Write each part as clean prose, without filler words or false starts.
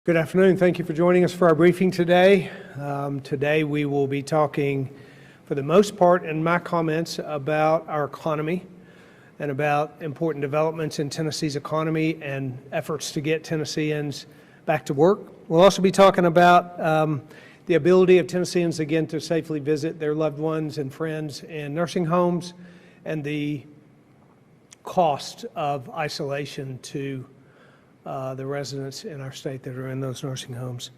Good afternoon. Thank you for joining us for our briefing today. Today we will be talking, for the most part, in my comments about our economy and about important developments in Tennessee's economy and efforts to get Tennesseans back to work. We'll also be talking about the ability of Tennesseans again to safely visit their loved ones and friends in nursing homes and the cost of isolation to the residents in our state that are in those nursing homes.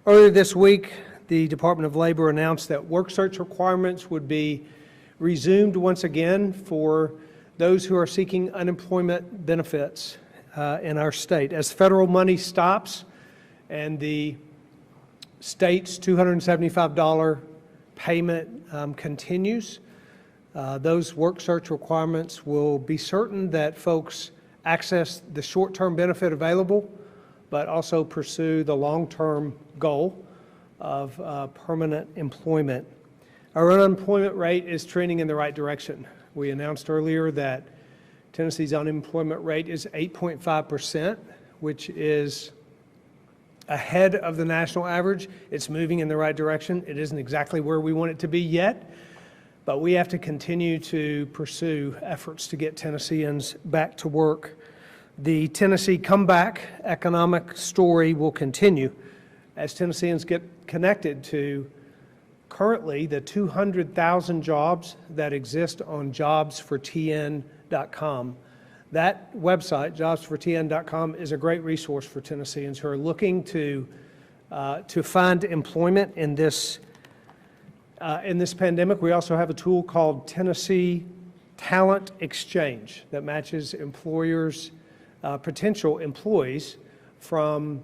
Earlier this week, the Department of Labor announced that work search requirements would be resumed once again for those who are seeking unemployment benefits in our state. As federal money stops and the state's $275 payment continues, those work search requirements will be certain that folks access the short-term benefit available, but also pursue the long-term goal of permanent employment. Our unemployment rate is trending in the right direction. We announced earlier that Tennessee's unemployment rate is 8.5%, which is ahead of the national average. It's moving in the right direction. It isn't exactly where we want it to be yet, but we have to continue to pursue efforts to get Tennesseans back to work. The Tennessee comeback economic story will continue as Tennesseans get connected to currently the 200,000 jobs that exist on jobsfortn.com. That website, jobsfortn.com, is a great resource for Tennesseans who are looking to find employment in this pandemic. We also have a tool called Tennessee Talent Exchange that matches employers, potential employees from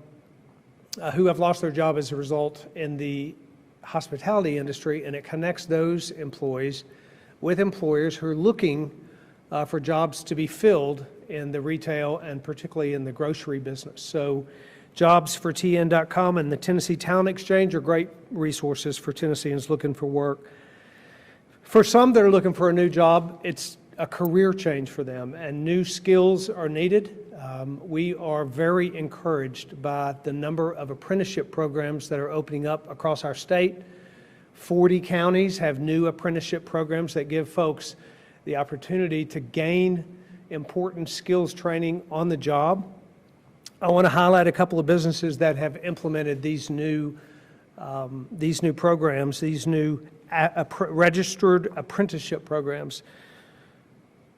who have lost their job as a result in the hospitality industry, and it connects those employees with employers who are looking for jobs to be filled in the retail and particularly in the grocery business. So jobsfortn.com and the Tennessee Talent Exchange are great resources for Tennesseans looking for work. For some that are looking for a new job, it's a career change for them, and new skills are needed. We are very encouraged by the number of apprenticeship programs that are opening up across our state. 40 counties have new apprenticeship programs that give folks the opportunity to gain important skills training on the job. I want to highlight a couple of businesses that have implemented these new programs, these new registered apprenticeship programs.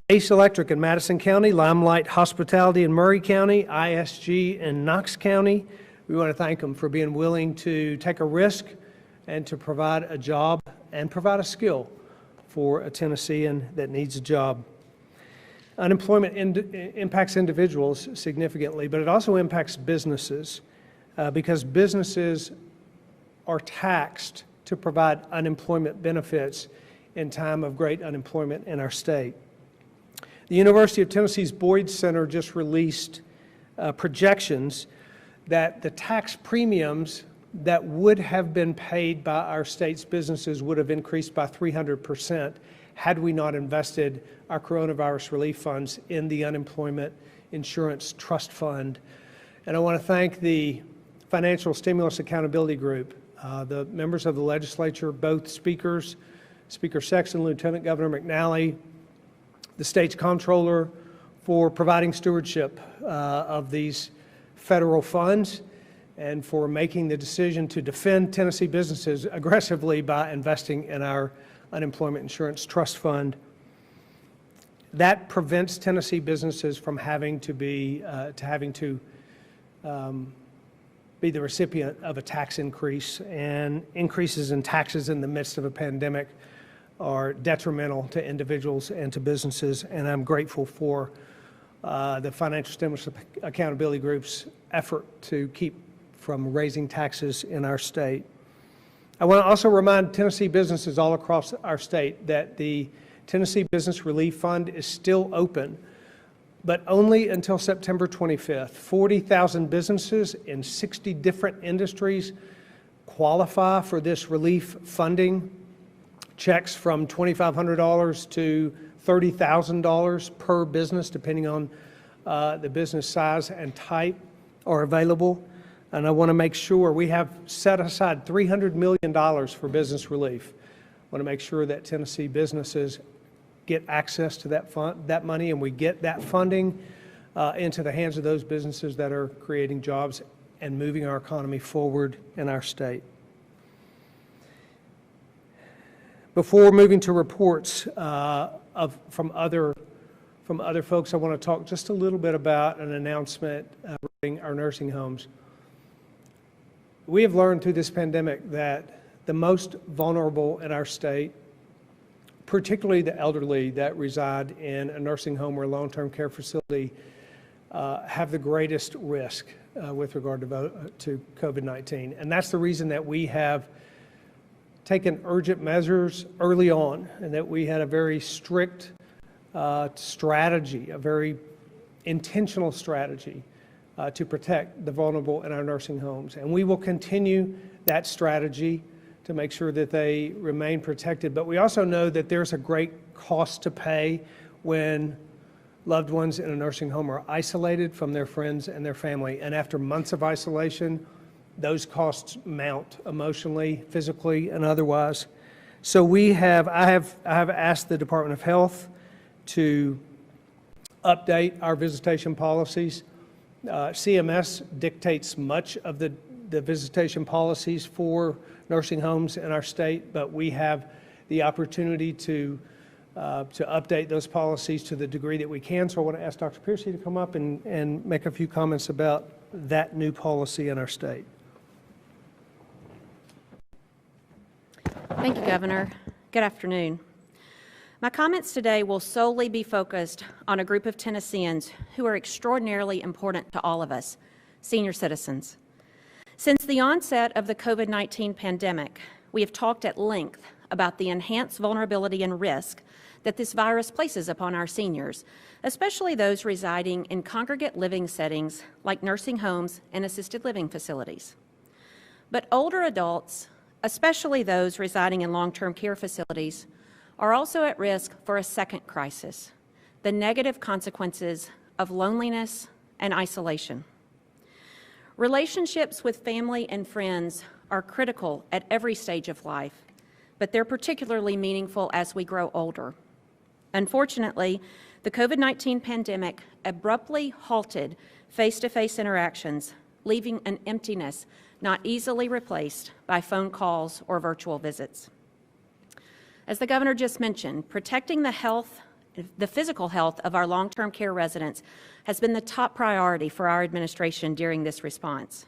Ace Electric in Madison County, Limelight Hospitality in Murray County, ISG in Knox County. We want to thank them for being willing to take a risk and to provide a job and provide a skill for a Tennessean that needs a job. Unemployment impacts individuals significantly, but it also impacts businesses because businesses are taxed to provide unemployment benefits in time of great unemployment in our state. The University of Tennessee's Boyd Center just released projections that the tax premiums that would have been paid by our state's businesses would have increased by 300% had we not invested our coronavirus relief funds in the Unemployment Insurance Trust Fund. And I want to thank the Financial Stimulus Accountability Group, the members of the legislature, both speakers, Speaker Sexton, Lieutenant Governor McNally, the state's comptroller, for providing stewardship of these federal funds and for making the decision to defend Tennessee businesses aggressively by investing in our Unemployment Insurance Trust Fund. That prevents Tennessee businesses from having to be the recipient of a tax increase, and increases in taxes in the midst of a pandemic are detrimental to individuals and to businesses, and I'm grateful for the Financial Stimulus Accountability Group's effort to keep from raising taxes in our state. I want to also remind Tennessee businesses all across our state that the Tennessee Business Relief Fund is still open, but only until September 25th. 40,000 businesses in 60 different industries qualify for this relief funding. Checks from $2,500 to $30,000 per business, depending on the business size and type, are available. And I want to make sure we have set aside $300 million for business relief. I want to make sure that Tennessee businesses get access to that money, and we get that funding into the hands of those businesses that are creating jobs and moving our economy forward in our state. Before moving to reports from other folks, I want to talk just a little bit about an announcement regarding our nursing homes. We have learned through this pandemic that the most vulnerable in our state, particularly the elderly that reside in a nursing home or a long-term care facility, have the greatest risk with regard to COVID-19. And that's the reason that we have taken urgent measures early on, and that we had a very strict strategy, a very intentional strategy to protect the vulnerable in our nursing homes. And we will continue that strategy to make sure that they remain protected. But we also know that there's a great cost to pay when loved ones in a nursing home are isolated from their friends and their family. And after months of isolation, those costs mount emotionally, physically, and otherwise. So I have asked the Department of Health to update our visitation policies. CMS dictates much of the visitation policies for nursing homes in our state, but we have the opportunity to update those policies to the degree that we can. So I want to ask Dr. Piercy to come up and make a few comments about that new policy in our state. Thank you, Governor. Good afternoon. My comments today will solely be focused on a group of Tennesseans who are extraordinarily important to all of us, senior citizens. Since the onset of the COVID-19 pandemic, we have talked at length about the enhanced vulnerability and risk that this virus places upon our seniors, especially those residing in congregate living settings like nursing homes and assisted living facilities. But older adults, especially those residing in long-term care facilities, are also at risk for a second crisis, the negative consequences of loneliness and isolation. Relationships with family and friends are critical at every stage of life, but they're particularly meaningful as we grow older. Unfortunately, the COVID-19 pandemic abruptly halted face-to-face interactions, leaving an emptiness not easily replaced by phone calls or virtual visits. As the Governor just mentioned, protecting the physical health of our long-term care residents has been the top priority for our administration during this response.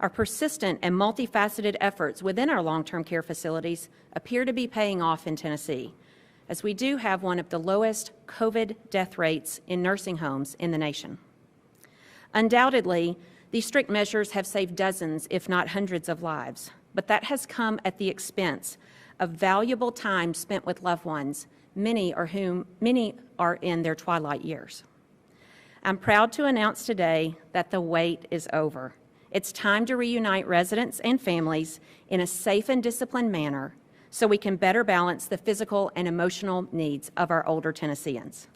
Our persistent and multifaceted efforts within our long-term care facilities appear to be paying off in Tennessee, as we do have one of the lowest COVID death rates in nursing homes in the nation. Undoubtedly, these strict measures have saved dozens, if not hundreds, of lives, but that has come at the expense of valuable time spent with loved ones, many are in their twilight years. I'm proud to announce today that the wait is over. It's time to reunite residents and families in a safe and disciplined manner so we can better balance the physical and emotional needs of our older Tennesseans.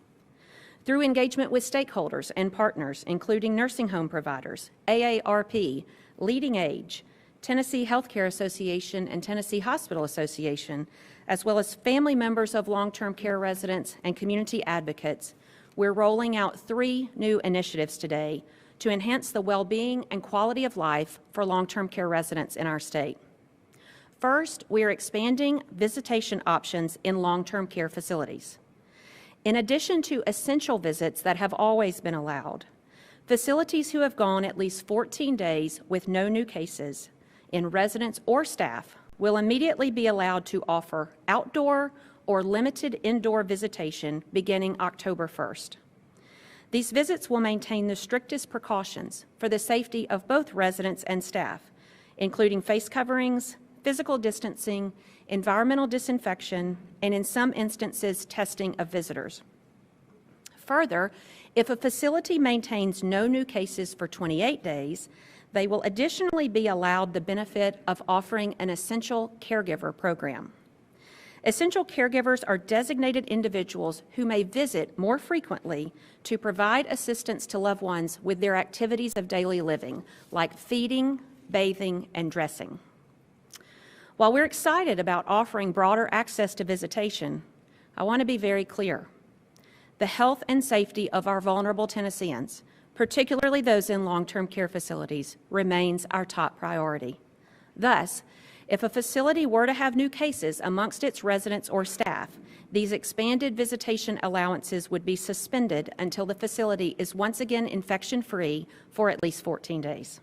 Through engagement with stakeholders and partners, including nursing home providers, AARP, Leading Age, Tennessee Healthcare Association, and Tennessee Hospital Association, as well as family members of long-term care residents and community advocates, we're rolling out 3 new initiatives today to enhance the well-being and quality of life for long-term care residents in our state. First, we are expanding visitation options in long-term care facilities. In addition to essential visits that have always been allowed, facilities who have gone at least 14 days with no new cases in residents or staff will immediately be allowed to offer outdoor or limited indoor visitation beginning October 1st. These visits will maintain the strictest precautions for the safety of both residents and staff, including face coverings, physical distancing, environmental disinfection, and in some instances, testing of visitors. Further, if a facility maintains no new cases for 28 days, they will additionally be allowed the benefit of offering an essential caregiver program. Essential caregivers are designated individuals who may visit more frequently to provide assistance to loved ones with their activities of daily living, like feeding, bathing, and dressing. While we're excited about offering broader access to visitation, I want to be very clear. The health and safety of our vulnerable Tennesseans, particularly those in long-term care facilities, remains our top priority. Thus, if a facility were to have new cases amongst its residents or staff, these expanded visitation allowances would be suspended until the facility is once again infection-free for at least 14 days.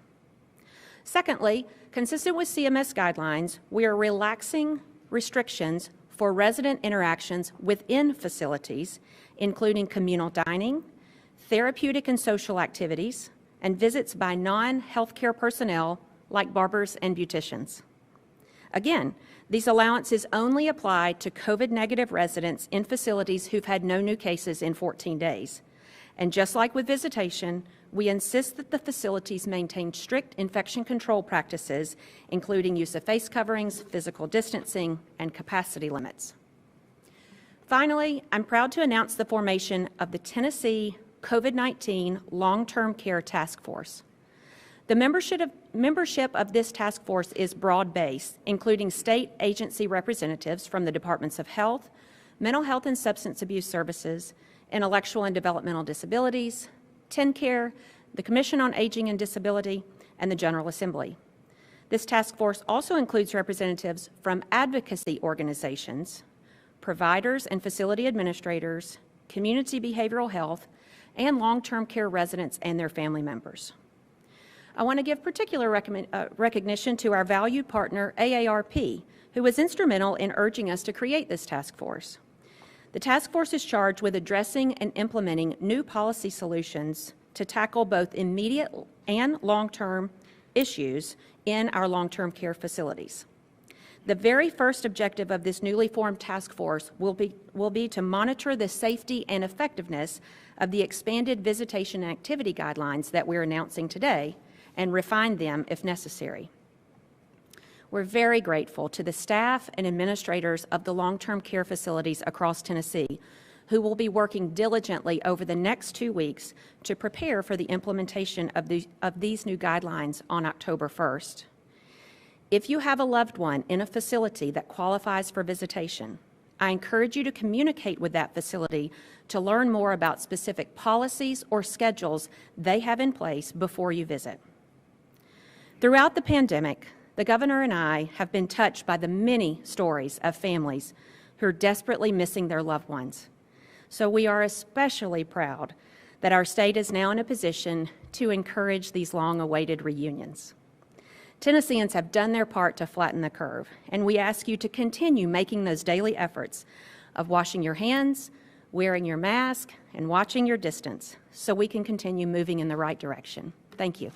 Secondly, consistent with CMS guidelines, we are relaxing restrictions for resident interactions within facilities, including communal dining, therapeutic and social activities, and visits by non-healthcare personnel like barbers and beauticians. Again, these allowances only apply to COVID-negative residents in facilities who've had no new cases in 14 days. And just like with visitation, we insist that the facilities maintain strict infection control practices, including use of face coverings, physical distancing, and capacity limits. Finally, I'm proud to announce the formation of the Tennessee COVID-19 Long-Term Care Task Force. The membership of this task force is broad-based, including state agency representatives from the Departments of Health, Mental Health and Substance Abuse Services, Intellectual and Developmental Disabilities, TennCare, the Commission on Aging and Disability, and the General Assembly. This task force also includes representatives from advocacy organizations, providers and facility administrators, community behavioral health, and long-term care residents and their family members. I want to give particular recognition to our valued partner, AARP, who was instrumental in urging us to create this task force. The task force is charged with addressing and implementing new policy solutions to tackle both immediate and long-term issues in our long-term care facilities. The very first objective of this newly formed task force will be to monitor the safety and effectiveness of the expanded visitation activity guidelines that we're announcing today, and refine them if necessary. We're very grateful to the staff and administrators of the long-term care facilities across Tennessee who will be working diligently over the next 2 weeks to prepare for the implementation of these new guidelines on October 1st. If you have a loved one in a facility that qualifies for visitation, I encourage you to communicate with that facility to learn more about specific policies or schedules they have in place before you visit. Throughout the pandemic, the governor and I have been touched by the many stories of families who are desperately missing their loved ones. So we are especially proud that our state is now in a position to encourage these long-awaited reunions. Tennesseans have done their part to flatten the curve, and we ask you to continue making those daily efforts of washing your hands, wearing your mask, and watching your distance so we can continue moving in the right direction. Thank you.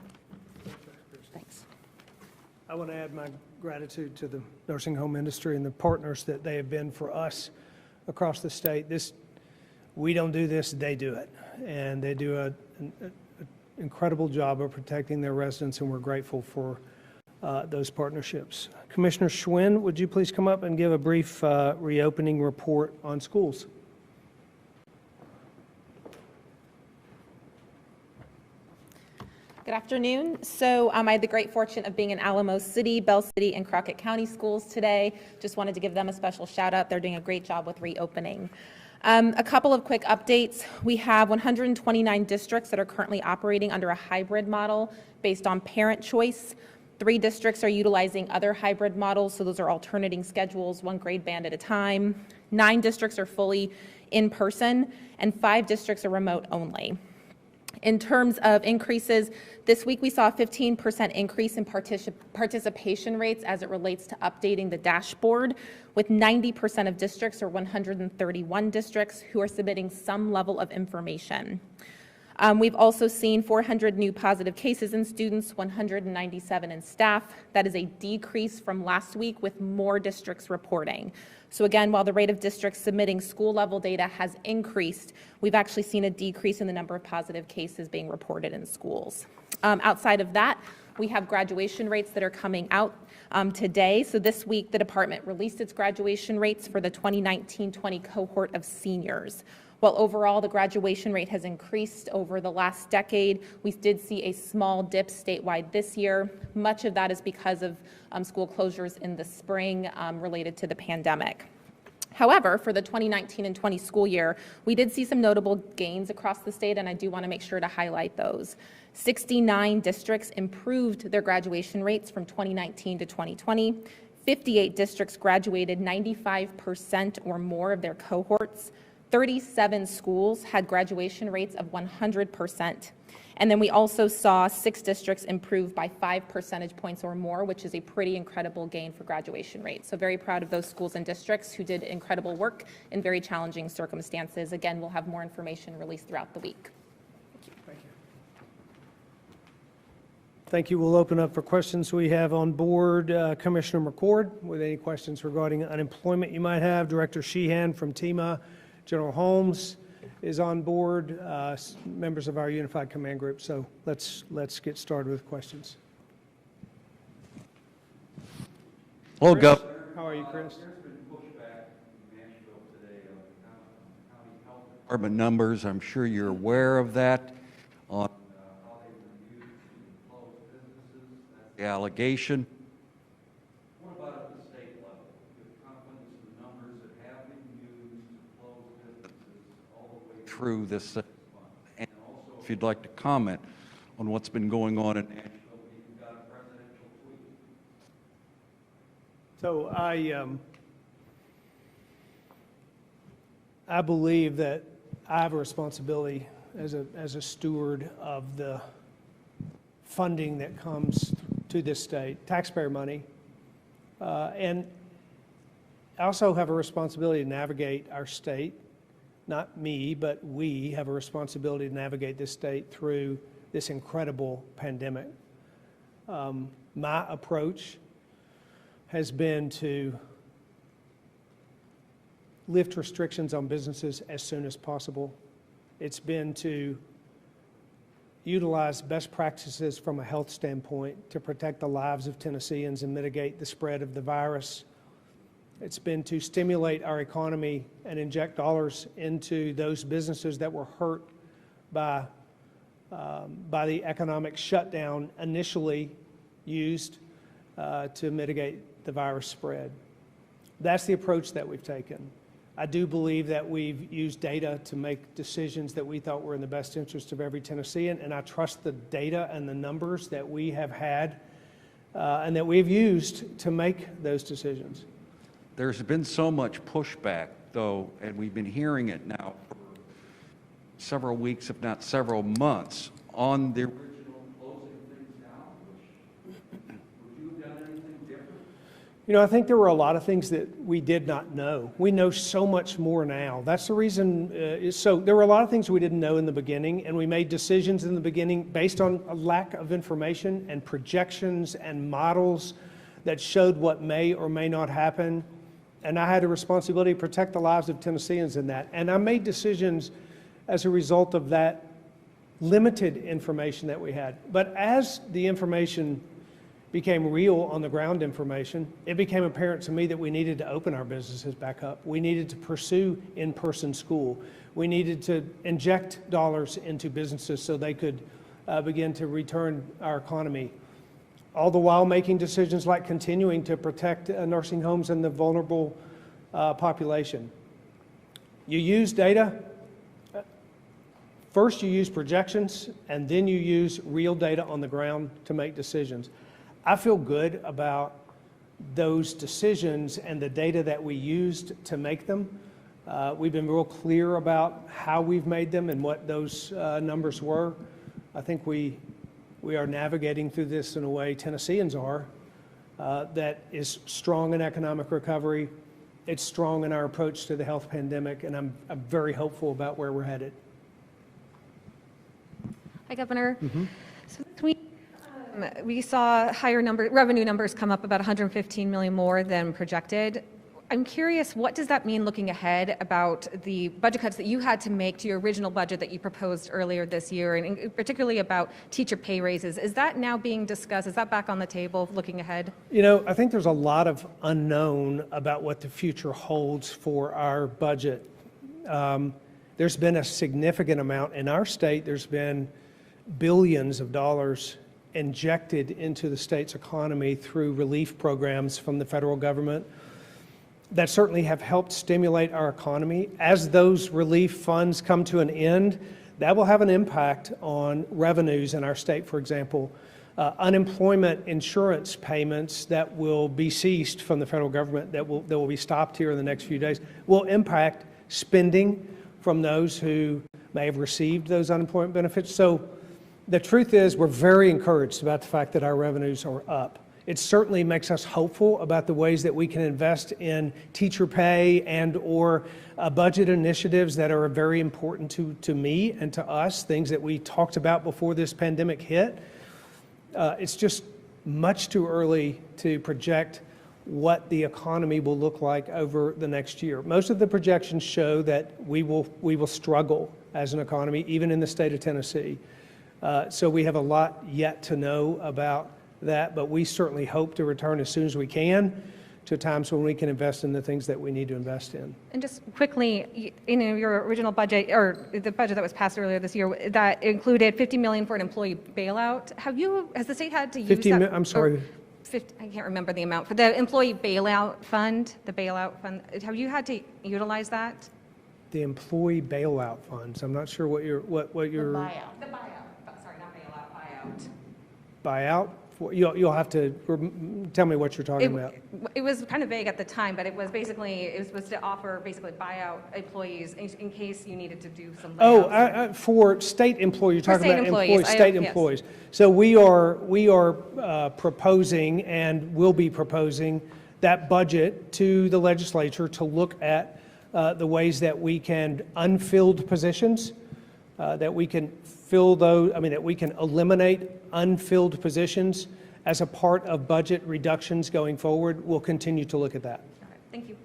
Thanks. I want to add my gratitude to the nursing home industry and the partners that they have been for us across the state. We don't do this, they do it. And they do an incredible job of protecting their residents, and we're grateful for those partnerships. Commissioner Schwinn, would you please come up and give a brief reopening report on schools? Good afternoon. So I had the great fortune of being in Alamo City, Bell City, and Crockett County schools today. Just wanted to give them a special shout out. They're doing a great job with reopening. A couple of quick updates. We have 129 districts that are currently operating under a hybrid model based on parent choice. 3 districts are utilizing other hybrid models, so those are alternating schedules, 1 grade band at a time. 9 districts are fully in person, and 5 districts are remote only. In terms of increases, this week we saw a 15% increase in participation rates as it relates to updating the dashboard, with 90% of districts, or 131 districts, who are submitting some level of information. We've also seen 400 new positive cases in students, 197 in staff. That is a decrease from last week, with more districts reporting. So again, while the rate of districts submitting school level data has increased, we've actually seen a decrease in the number of positive cases being reported in schools. Outside of that, We have graduation rates that are coming out today. So this week, the department released its graduation rates for the 2019-20 cohort of seniors. While overall the graduation rate has increased over the last decade, we did see a small dip statewide this year. Much of that is because of school closures in the spring related to the pandemic. However, for the 2019 and 20 school year, we did see some notable gains across the state, and I do want to make sure to highlight those. 69 districts improved their graduation rates from 2019 to 2020. 58 districts graduated 95% or more of their cohorts. 37 schools had graduation rates of 100%. And then we also saw 6 districts improve by 5 percentage points or more, which is a pretty incredible gain for graduation rates. So very proud of those schools and districts who did incredible work in very challenging circumstances. Again, we'll have more information released throughout the week. Thank you. Thank you. We'll open up for questions we have on board. Commissioner McCord, with any questions regarding unemployment you might have. Director Sheehan from TEMA. General Holmes is on board, members of our Unified Command Group. So let's get started with questions. Hello, Governor. How are you, Chris? There's been pushback in Nashville today on county health department numbers. I'm sure you're aware of that. On how they were used to close businesses. That's the allegation. What about at the state level? Do you have confidence in the numbers that have been used to close businesses all the way through this 6 months? And also, if you'd like to comment on what's been going on in Nashville, you've got a presidential tweet. So I believe that I have a responsibility as a steward of the funding that comes to this state, taxpayer money, and I also have a responsibility to navigate our state. Not me, but we have a responsibility to navigate this state through this incredible pandemic. My approach has been to lift restrictions on businesses as soon as possible. It's been to utilize best practices from a health standpoint to protect the lives of Tennesseans and mitigate the spread of the virus. It's been to stimulate our economy and inject dollars into those businesses that were hurt by the economic shutdown initially used to mitigate the virus spread. That's the approach that we've taken. I do believe that we've used data to make decisions that we thought were in the best interest of every Tennessean, and I trust the data and the numbers that we have had and that we've used to make those decisions. There's been so much pushback, though, and we've been hearing it now for several weeks, if not several months, on the original closing things down. Would you have done anything different? You know, I think there were a lot of things that we did not know. We know so much more now. That's the reason. So there were a lot of things we didn't know in the beginning, and we made decisions in the beginning based on a lack of information and projections and models that showed what may or may not happen. And I had a responsibility to protect the lives of Tennesseans in that. And I made decisions as a result of that limited information that we had. But as the information became real on the ground information, it became apparent to me that we needed to open our businesses back up. We needed to pursue in-person school. We needed to inject dollars into businesses so they could begin to return our economy. All the while making decisions like continuing to protect nursing homes and the vulnerable population. You use data. First you use projections, and then you use real data on the ground to make decisions. I feel good about those decisions and the data that we used to make them. We've been real clear about how we've made them and what those numbers were. I think we are navigating through this in a way Tennesseans are, that is strong in economic recovery. It's strong in our approach to the health pandemic, and I'm very hopeful about where we're headed. Hi, Governor. So this week, we saw higher revenue numbers come up about $115 million more than projected. I'm curious, what does that mean looking ahead about the budget cuts that you had to make to your original budget that you proposed earlier this year, and particularly about teacher pay raises? Is that now being discussed? Is that back on the table looking ahead? You know, I think there's a lot of unknown about what the future holds for our budget. There's been a significant amount in our state. There's been billions of dollars injected into the state's economy through relief programs from the federal government that certainly have helped stimulate our economy. As those relief funds come to an end, that will have an impact on revenues in our state. For example, unemployment insurance payments that will be ceased from the federal government, that will be stopped here in the next few days, will impact spending from those who may have received those unemployment benefits. So the truth is, we're very encouraged about the fact that our revenues are up. It certainly makes us hopeful about the ways that we can invest in teacher pay and or budget initiatives that are very important to me and to us, things that we talked about before this pandemic hit. It's just much too early to project what the economy will look like over the next year. Most of the projections show that we will struggle as an economy, even in the state of Tennessee. So we have a lot yet to know about that, but we certainly hope to return as soon as we can to times when we can invest in the things that we need to invest in. And just quickly, in your original budget, or the budget that was passed earlier this year, that included $50 million for an employee bailout. Has the state had to use that? I'm sorry. 50, I can't remember the amount, for the employee bailout fund, have you had to utilize that? The employee bailout funds. I'm not sure what you're. The buyout. The buyout, sorry, not bailout, buyout. Buyout? You'll have to tell me what you're talking about. It was kind of vague at the time, but it was supposed to offer basically buyout employees in case you needed to do some layoffs. For state employees, you're talking about state yes. employees. So we are proposing and will be proposing that budget to the legislature to look at the ways that we can unfilled positions, that we can fill those, that we can eliminate unfilled positions as a part of budget reductions going forward. We'll continue to look at that. All right, thank you.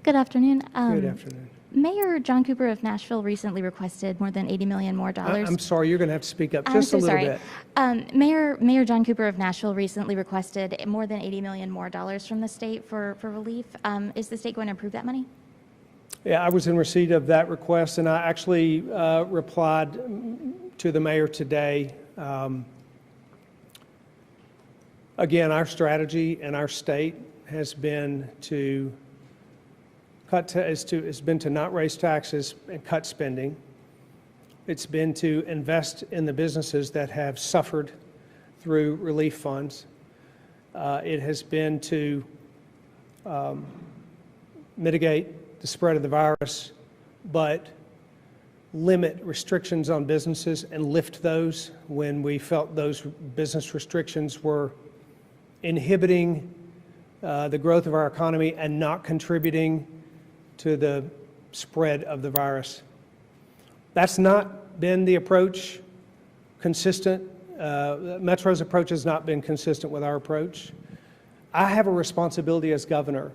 Good afternoon. Good afternoon. Mayor John Cooper of Nashville recently requested more than $80 million more. I'm sorry, you're going to have to speak up just a little bit. Mayor John Cooper of Nashville recently requested more than $80 million more from the state for relief. Is the state going to approve that money? Yeah, I was in receipt of that request, and I actually replied to the mayor today. Again, our strategy in our state has been to not raise taxes and cut spending. It's been to invest in the businesses that have suffered through relief funds. It has been to mitigate the spread of the virus, but limit restrictions on businesses and lift those when we felt those business restrictions were inhibiting the growth of our economy and not contributing to the spread of the virus. That's not been the approach consistent. Metro's approach has not been consistent with our approach. I have a responsibility as governor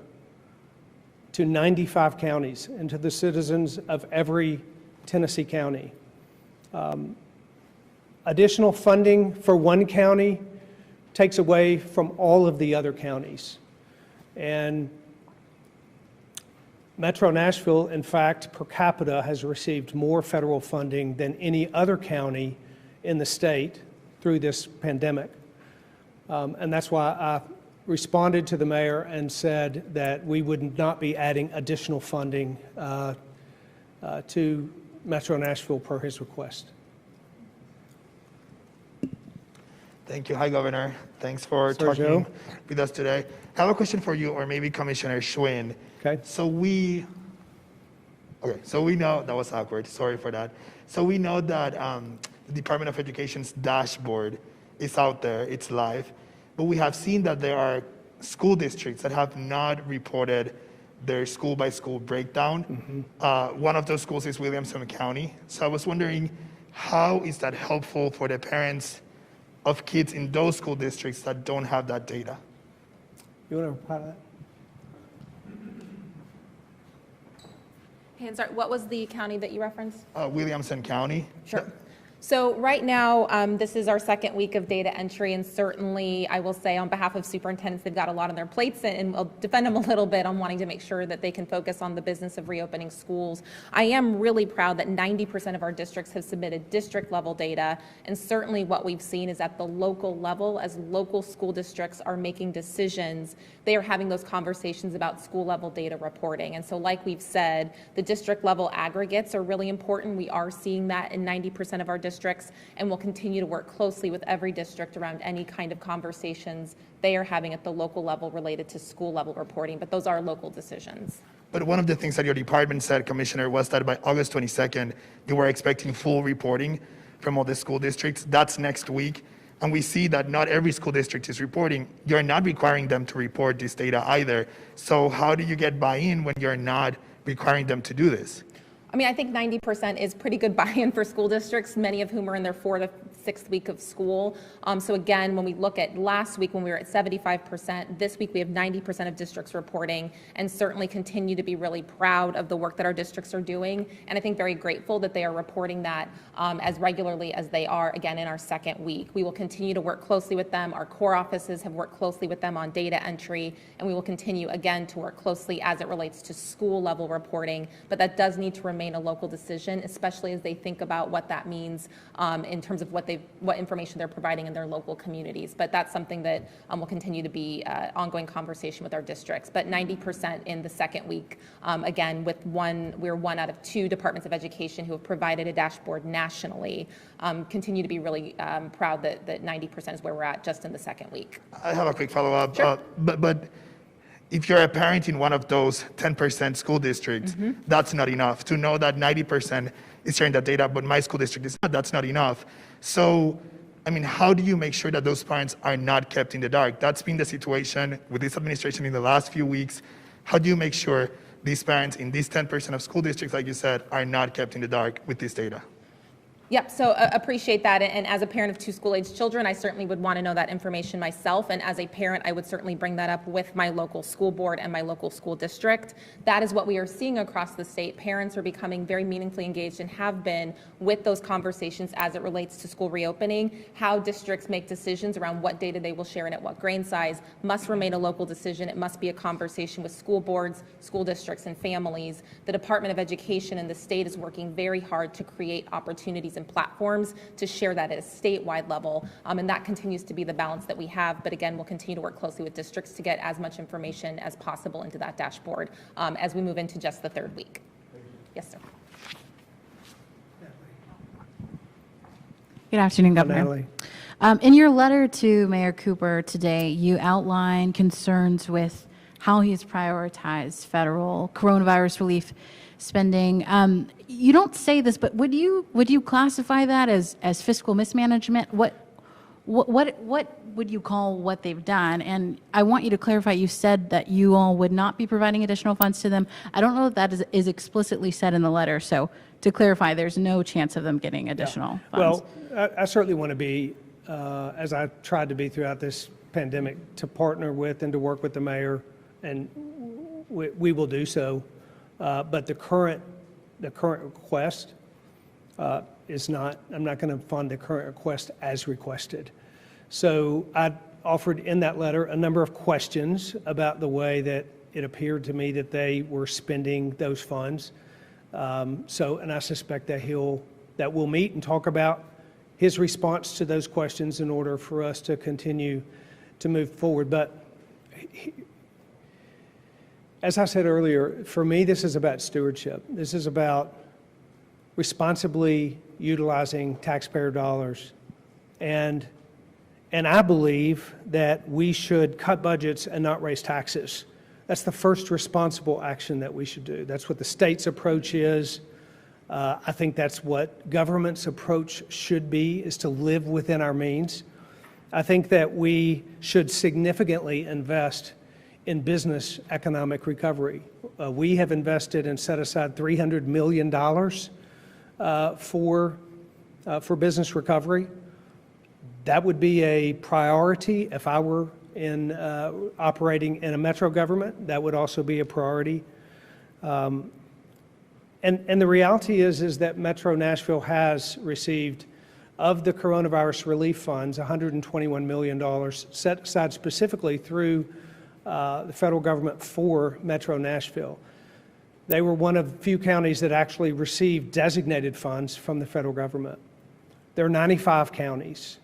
to 95 counties and to the citizens of every Tennessee county. Additional funding for one county takes away from all of the other counties. And Metro Nashville, in fact, per capita has received more federal funding than any other county in the state through this pandemic. And that's why I responded to the mayor and said that we would not be adding additional funding to Metro Nashville per his request. Thank you. Hi, Governor. Thanks for talking with us today. I have a question for you, or maybe Commissioner Schwinn. Okay. So we know, that was awkward, sorry for that. So we know that the Department of Education's dashboard is out there, it's live, but we have seen that there are school districts that have not reported their school-by-school breakdown. Mm-hmm. One of those schools is Williamson County. So I was wondering, how is that helpful for the parents of kids in those school districts that don't have that data. You want to reply to that? Hey, and sorry, what was the county that you referenced? Williamson County. Sure. So right now, this is our second week of data entry, and certainly I will say on behalf of superintendents, they've got a lot on their plates, and I'll defend them a little bit on wanting to make sure that they can focus on the business of reopening schools. I am really proud that 90% of our districts have submitted district-level data, and certainly what we've seen is at the local level, as local school districts are making decisions, they are having those conversations about school-level data reporting. And so like we've said, the district-level aggregates are really important. We are seeing that in 90% of our districts, and we'll continue to work closely with every district around any kind of conversations they are having at the local level related to school-level reporting, but those are local decisions. But one of the things that your department said, Commissioner, was that by August 22nd, you were expecting full reporting from all the school districts. That's next week. And we see that not every school district is reporting. You're not requiring them to report this data either. So how do you get buy-in when you're not requiring them to do this? I mean, I think 90% is pretty good buy-in for school districts, many of whom are in their 4th to 6th week of school. So again, when we look at last week when we were at 75%, this week we have 90% of districts reporting, and certainly continue to be really proud of the work that our districts are doing. And I think very grateful that they are reporting that as regularly as they are, again, in our second week. We will continue to work closely with them. Our core offices have worked closely with them on data entry, and we will continue, again, to work closely as it relates to school-level reporting. But that does need to remain a local decision, especially as they think about what that means in terms of what information they're providing in their local communities. But that's something that will continue to be ongoing conversation with our districts. But 90% in the second week, again, we're one out of 2 departments of education who have provided a dashboard nationally. Continue to be really proud that 90% is where we're at just in the second week. I have a quick follow-up. Sure. But if you're a parent in one of those 10% school districts, that's not enough. To know that 90% is sharing that data, but my school district is not, that's not enough. So, I mean, how do you make sure that those parents are not kept in the dark? That's been the situation with this administration in the last few weeks. How do you make sure these parents in these 10% of school districts, like you said, are not kept in the dark with this data? Yep, so appreciate that. And as a parent of 2 school-aged children, I certainly would want to know that information myself. And as a parent, I would certainly bring that up with my local school board and my local school district. That is what we are seeing across the state. Parents are becoming very meaningfully engaged and have been with those conversations as it relates to school reopening. How districts make decisions around what data they will share and at what grain size must remain a local decision. It must be a conversation with school boards, school districts, and families. The Department of Education and the state is working very hard to create opportunities and platforms to share that at a statewide level, and that continues to be the balance that we have. But again, we'll continue to work closely with districts to get as much information as possible into that dashboard as we move into just the 3rd week. Yes, sir. Good afternoon, Governor. In your letter to Mayor Cooper today, you outline concerns with how he's prioritized federal coronavirus relief spending. You don't say this, but would you classify that as fiscal mismanagement? What would you call what they've done? And I want you to clarify, you said that you all would not be providing additional funds to them. I don't know if that is explicitly said in the letter. So to clarify, there's no chance of them getting additional funds. Well, I certainly want to be, as I tried to be throughout this pandemic, to partner with and to work with the mayor, and we will do so. But the current request is not, I'm not going to fund the current request as requested. So I offered in that letter a number of questions about the way that it appeared to me that they were spending those funds. And I suspect that we'll meet and talk about his response to those questions in order for us to continue to move forward. But as I said earlier, for me, this is about stewardship. This is about responsibly utilizing taxpayer dollars. And I believe that we should cut budgets and not raise taxes. That's the first responsible action that we should do. That's what the state's approach is. I think that's what government's approach should be, is to live within our means. I think that we should significantly invest in business economic recovery. We have invested and set aside $300 million for business recovery. That would be a priority if I were operating in a metro government. That would also be a priority. And the reality is that Metro Nashville has received, of the coronavirus relief funds, $121 million set aside specifically through the federal government for Metro Nashville. They were one of the few counties that actually received designated funds from the federal government. There are 95 counties.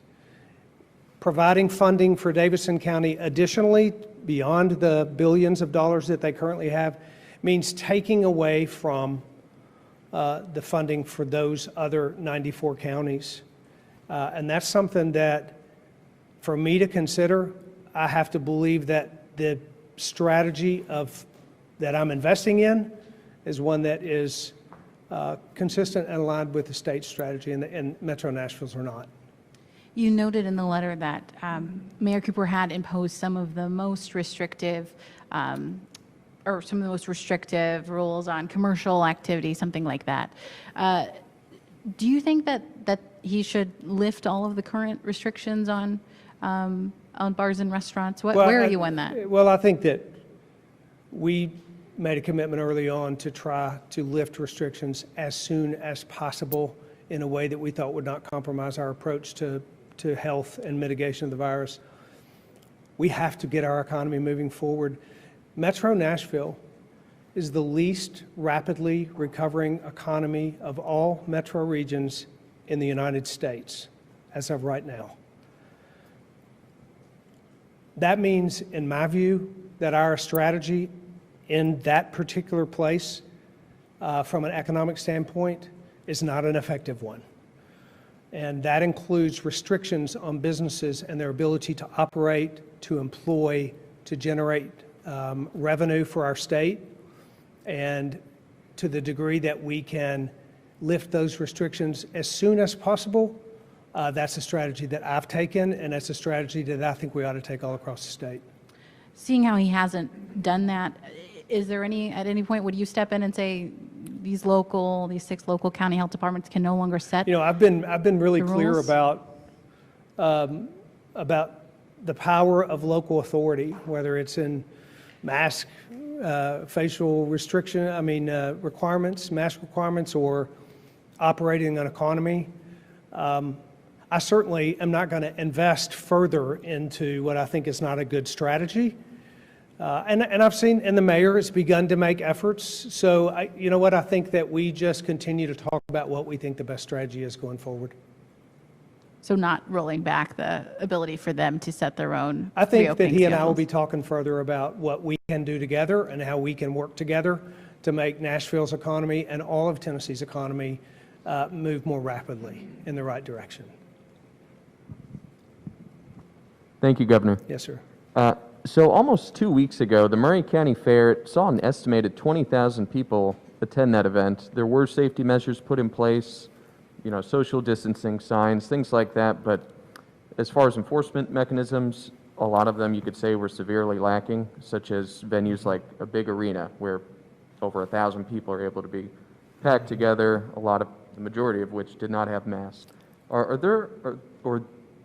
Providing funding for Davidson County additionally, beyond the billions of dollars that they currently have, means taking away from the funding for those other 94 counties. And that's something that, for me to consider, I have to believe that the strategy that I'm investing in is one that is consistent and aligned with the state strategy, and Metro Nashville's are not. You noted in the letter that Mayor Cooper had imposed some of the most restrictive rules on commercial activity, something like that. Do you think that he should lift all of the current restrictions on bars and restaurants? Where are you on that? Well, I think that we made a commitment early on to try to lift restrictions as soon as possible in a way that we thought would not compromise our approach to health and mitigation of the virus. We have to get our economy moving forward. Metro Nashville is the least rapidly recovering economy of all metro regions in the United States as of right now. That means, in my view, that our strategy in that particular place, from an economic standpoint, is not an effective one. And that includes restrictions on businesses and their ability to operate, to employ, to generate revenue for our state. And to the degree that we can lift those restrictions as soon as possible, that's a strategy that I've taken, and that's a strategy that I think we ought to take all across the state. Seeing how he hasn't done that, at any point, would you step in and say these 6 local county health departments can no longer set? I've been really clear rules? about the power of local authority, whether it's in mask, facial requirements, mask requirements, or operating an economy. I certainly am not going to invest further into what I think is not a good strategy. And I've seen, and the mayor has begun to make efforts. So, I think that we just continue to talk about what we think the best strategy is going forward. So not rolling back the ability for them to set their own I think that he and I will schedules. be talking further about what we can do together and how we can work together to make Nashville's economy and all of Tennessee's economy move more rapidly in the right direction. Thank you, Governor. Yes, sir. So almost 2 weeks ago, the Murray County Fair saw an estimated 20,000 people attend that event. There were safety measures put in place, social distancing signs, things like that. But as far as enforcement mechanisms, a lot of them you could say were severely lacking, such as venues like a big arena where over 1,000 people are able to be packed together, the majority of which did not have masks. Or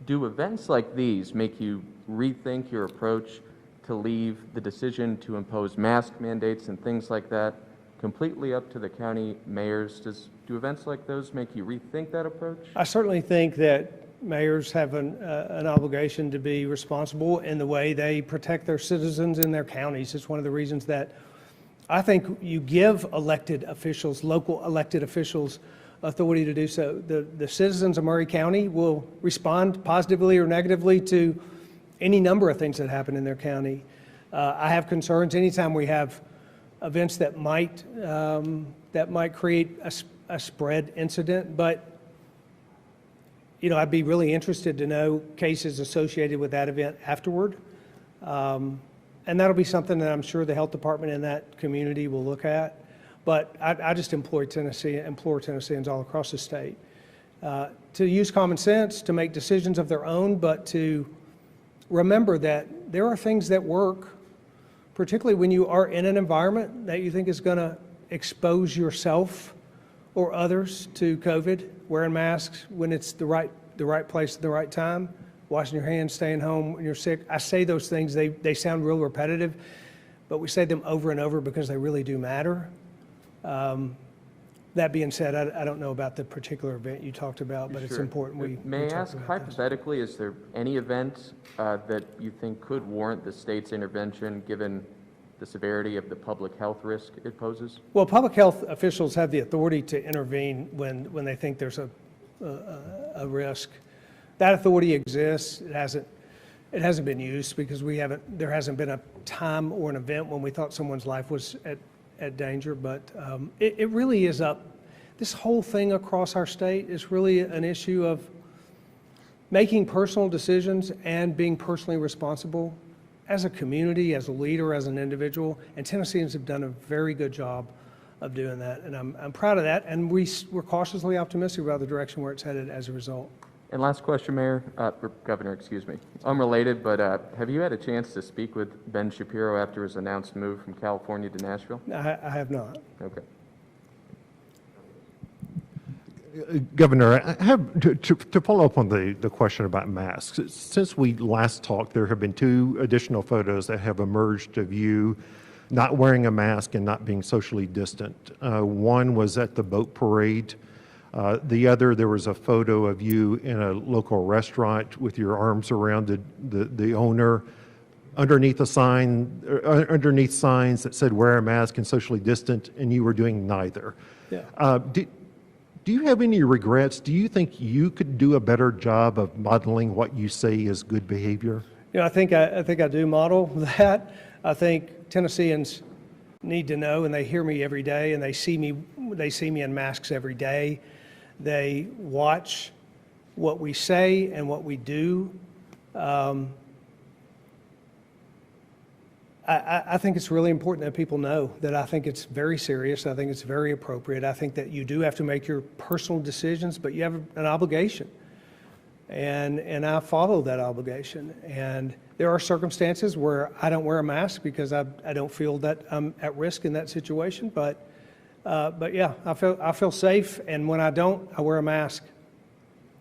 do events like these make you rethink your approach to leave the decision to impose mask mandates and things like that completely up to the county mayors? Do events like those make you rethink that approach? I certainly think that mayors have an obligation to be responsible in the way they protect their citizens in their counties. It's one of the reasons that I think you give elected officials, local elected officials, authority to do so. The citizens of Murray County will respond positively or negatively to any number of things that happen in their county. I have concerns anytime we have events that might create a spread incident, but I'd be really interested to know cases associated with that event afterward. And that'll be something that I'm sure the health department in that community will look at. But I just implore Tennesseans all across the state to use common sense, to make decisions of their own, but to remember that there are things that work, particularly when you are in an environment that you think is going to expose yourself or others to COVID. Wearing masks when it's the right place at the right time washing your hands, staying home when you're sick. I say those things, they sound real repetitive, but we say them over and over because they really do matter. That being said, I don't know about the particular event you talked about, but it's Sure. important we May I talk ask, about this. hypothetically, is there any event that you think could warrant the state's intervention, given the severity of the public health risk it poses? Well, public health officials have the authority to intervene when they think there's a risk. That authority exists. It hasn't been used because there hasn't been a time or an event when we thought someone's life was at danger. But it really is this whole thing across our state is really an issue of making personal decisions and being personally responsible as a community, as a leader, as an individual. And Tennesseans have done a very good job of doing that. And I'm proud of that. And we're cautiously optimistic about the direction where it's headed as a result. And last question, Mayor, Governor, excuse me. Unrelated, but have you had a chance to speak with Ben Shapiro after his announced move from California to Nashville? I have not. Okay. Governor, I have to follow up on the question about masks. Since we last talked, there have been 2 additional photos that have emerged of you not wearing a mask and not being socially distant. One was at the boat parade. The other, there was a photo of you in a local restaurant with your arms around the owner, underneath signs that said wear a mask and socially distant, and you were doing neither. Yeah. Do you have any regrets? Do you think you could do a better job of modeling what you say is good behavior? You know, I think I do model that. I think Tennesseans need to know, and they hear me every day, and they see me in masks every day. They watch what we say and what we do. I think it's really important that people know that I think it's very serious. I think it's very appropriate. I think that you do have to make your personal decisions, but you have an obligation. And I follow that obligation. And there are circumstances where I don't wear a mask because I don't feel that I'm at risk in that situation. But yeah, I feel safe. And when I don't, I wear a mask.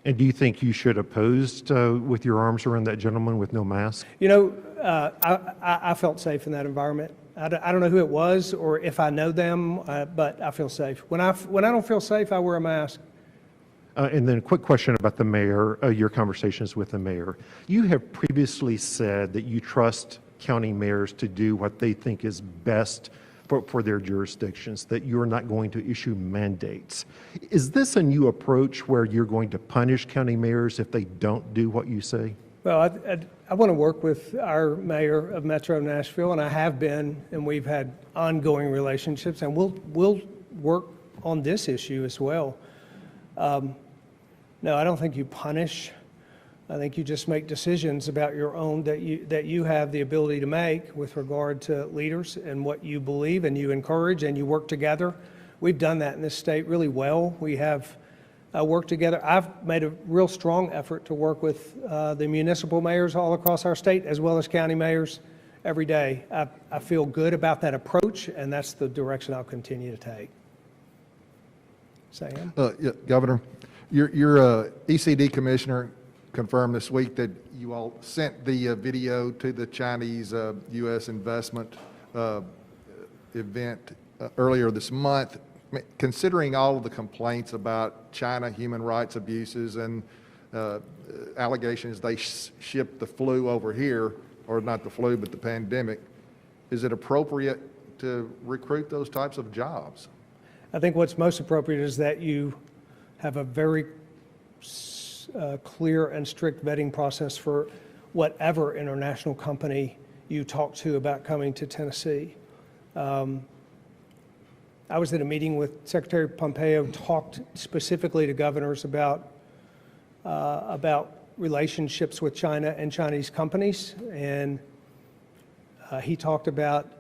And do you think you should have posed with your arms around that gentleman with no mask? You know, I felt safe in that environment. I don't know who it was or if I know them, but I feel safe. When I don't feel safe, I wear a mask. And then a quick question about the mayor, your conversations with the mayor. You have previously said that you trust county mayors to do what they think is best for their jurisdictions, that you're not going to issue mandates. Is this a new approach where you're going to punish county mayors if they don't do what you say? Well, I want to work with our mayor of Metro Nashville, and I have been, and we've had ongoing relationships, and we'll work on this issue as well. No, I don't think you punish. I think you just make decisions about your own that you have the ability to make with regard to leaders and what you believe, and you encourage and you work together. We've done that in this state really well. We have worked together. I've made a real strong effort to work with the municipal mayors all across our state as well as county mayors every day. I feel good about that approach, and that's the direction I'll continue to take. Sam? Yeah, Governor, your ECD commissioner confirmed this week that you all sent the video to the Chinese U.S. investment event earlier this month. Considering all of the complaints about China human rights abuses and allegations they shipped the flu over here, or not the flu, but the pandemic, is it appropriate to recruit those types of jobs? I think what's most appropriate is that you have a very clear and strict vetting process for whatever international company you talk to about coming to Tennessee. I was at a meeting with Secretary Pompeo, talked specifically to governors about relationships with China and Chinese companies, and he talked about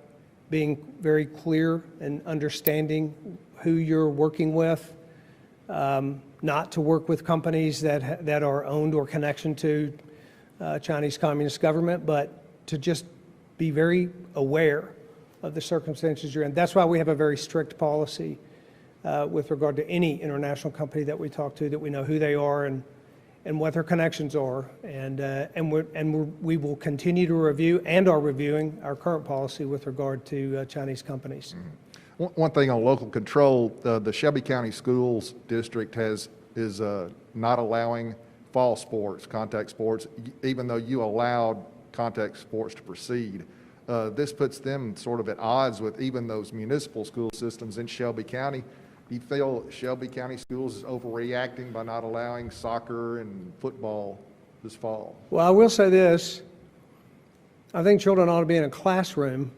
being very clear and understanding who you're working with, not to work with companies that are owned or connection to Chinese Communist government, but to just be very aware of the circumstances you're in. That's why we have a very strict policy with regard to any international company that we talk to, that we know who they are and what their connections are. We will continue to review and are reviewing our current policy with regard to Chinese companies. One thing on local control, the Shelby County Schools District is not allowing fall sports, contact sports, even though you allowed contact sports to proceed. This puts them sort of at odds with even those municipal school systems in Shelby County. Do you feel Shelby County Schools is overreacting by not allowing soccer and football this fall? Well, I will say this. I think children ought to be in a classroom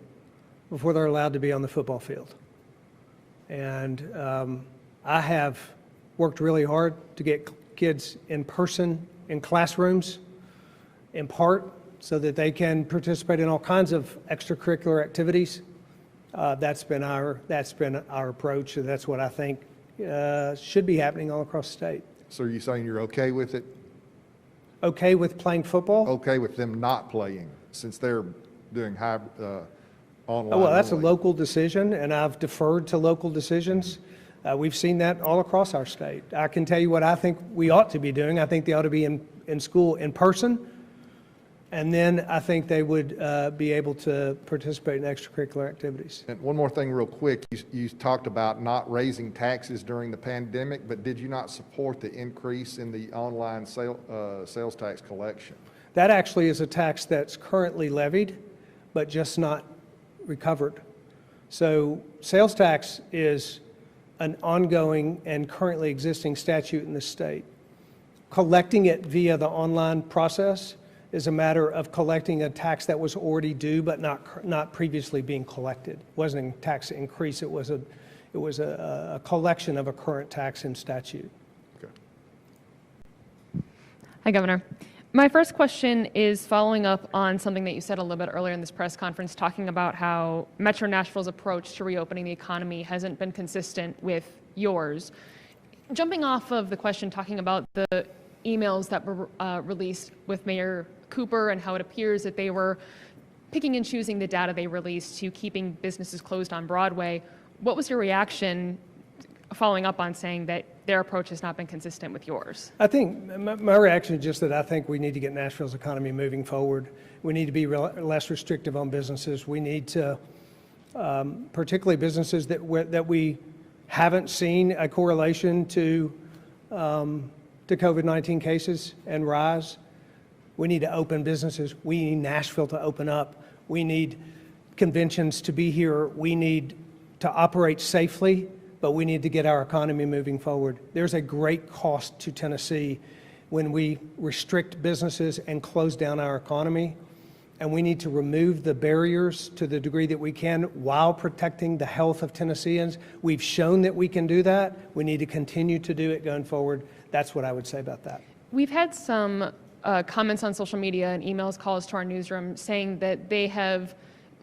before they're allowed to be on the football field. And I have worked really hard to get kids in person in classrooms, in part so that they can participate in all kinds of extracurricular activities. That's been our approach, and that's what I think should be happening all across the state. So are you saying you're okay with it? Okay with playing football? Okay with them not playing, since they're doing online Oh, well, that's a only? local decision, and I've deferred to local decisions. We've seen that all across our state. I can tell you what I think we ought to be doing. I think they ought to be in school in person, and then I think they would be able to participate in extracurricular activities. And one more thing real quick, you talked about not raising taxes during the pandemic, but did you not support the increase in the online sales tax collection? That actually is a tax that's currently levied, but just not recovered. So sales tax is an ongoing and currently existing statute in the state. Collecting it via the online process is a matter of collecting a tax that was already due but not previously being collected. It wasn't a tax increase, it was a collection of a current tax in statute. Okay. Hi, Governor. My first question is following up on something that you said a little bit earlier in this press conference, talking about how Metro Nashville's approach to reopening the economy hasn't been consistent with yours. Jumping off of the question, talking about the emails that were released with Mayor Cooper and how it appears that they were picking and choosing the data they released to keeping businesses closed on Broadway, what was your reaction following up on saying that their approach has not been consistent with yours? I think my reaction is just that I think we need to get Nashville's economy moving forward. We need to be less restrictive on businesses. We need to, particularly businesses that we haven't seen a correlation to COVID-19 cases and rise. We need to open businesses. We need Nashville to open up. We need conventions to be here. We need to operate safely, but we need to get our economy moving forward. There's a great cost to Tennessee when we restrict businesses and close down our economy, and we need to remove the barriers to the degree that we can while protecting the health of Tennesseans. We've shown that we can do that. We need to continue to do it going forward. That's what I would say about that. We've had some comments on social media and emails, calls to our newsroom saying that they have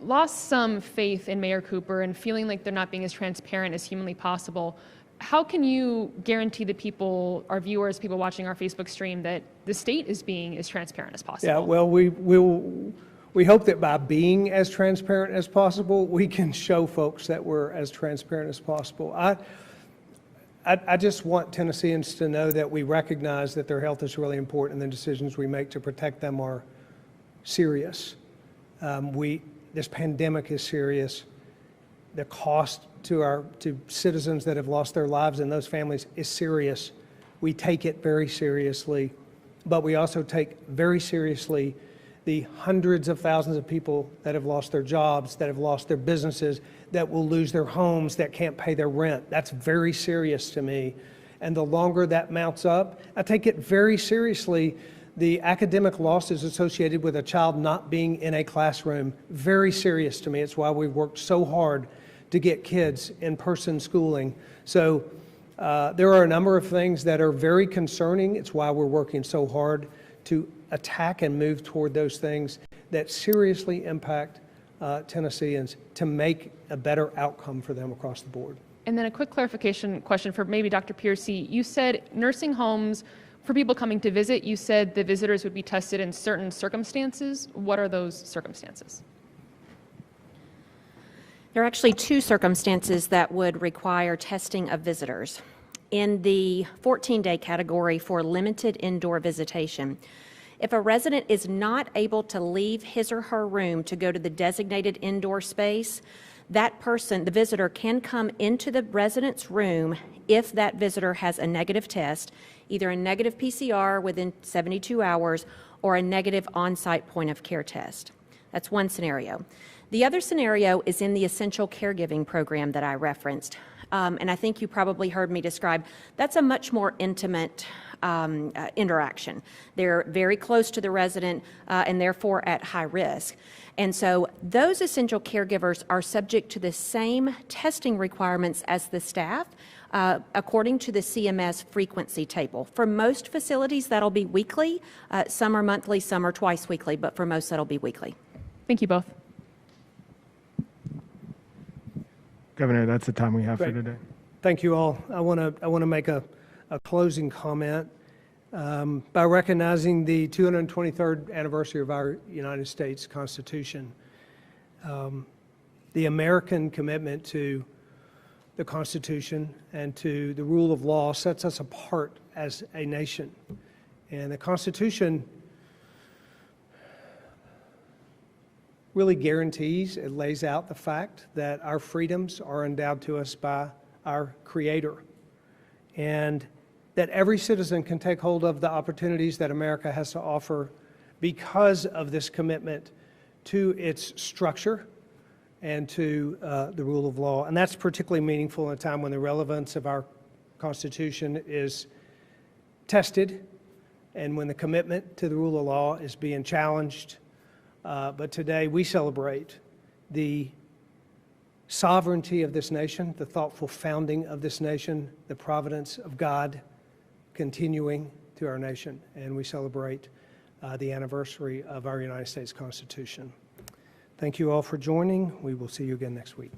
lost some faith in Mayor Cooper and feeling like they're not being as transparent as humanly possible. How can you guarantee the people, our viewers, people watching our Facebook stream, that the state is being as transparent as possible? Yeah, well, we hope that by being as transparent as possible, we can show folks that we're as transparent as possible. I just want Tennesseans to know that we recognize that their health is really important and the decisions we make to protect them are serious. This pandemic is serious. The cost to citizens that have lost their lives and those families is serious. We take it very seriously, but we also take very seriously the hundreds of thousands of people that have lost their jobs, that have lost their businesses, that will lose their homes, that can't pay their rent. That's very serious to me. And the longer that mounts up, I take it very seriously. The academic losses associated with a child not being in a classroom, very serious to me. It's why we've worked so hard to get kids in-person schooling. So there are a number of things that are very concerning. It's why we're working so hard to attack and move toward those things that seriously impact Tennesseans to make a better outcome for them across the board. And then a quick clarification question for maybe Dr. Piercy. You said nursing homes, for people coming to visit, you said the visitors would be tested in certain circumstances. What are those circumstances? There are actually two circumstances that would require testing of visitors. in the 14-day category for limited indoor visitation. If a resident is not able to leave his or her room to go to the designated indoor space, that person, the visitor, can come into the resident's room if that visitor has a negative test, either a negative PCR within 72 hours or a negative on-site point of care test. That's one scenario. The other scenario is in the essential caregiving program that I referenced. And I think you probably heard me describe, that's a much more intimate interaction. They're very close to the resident and therefore at high risk. And so those essential caregivers are subject to the same testing requirements as the staff according to the CMS frequency table. For most facilities, that'll be weekly. Some are monthly, some are twice weekly, but for most, that'll be weekly. Thank you both. Governor, that's the time we have for Great. today. Thank you all. I want to make a closing comment by recognizing the 223rd anniversary of our United States Constitution. The American commitment to the Constitution and to the rule of law sets us apart as a nation. And the Constitution really guarantees, it lays out the fact that our freedoms are endowed to us by our Creator, and that every citizen can take hold of the opportunities that America has to offer because of this commitment to its structure and to the rule of law. And that's particularly meaningful in a time when the relevance of our Constitution is tested and when the commitment to the rule of law is being challenged. But today we celebrate the sovereignty of this nation, the thoughtful founding of this nation, the providence of God continuing to our nation, and we celebrate the anniversary of our United States Constitution. Thank you all for joining. We will see you again next week.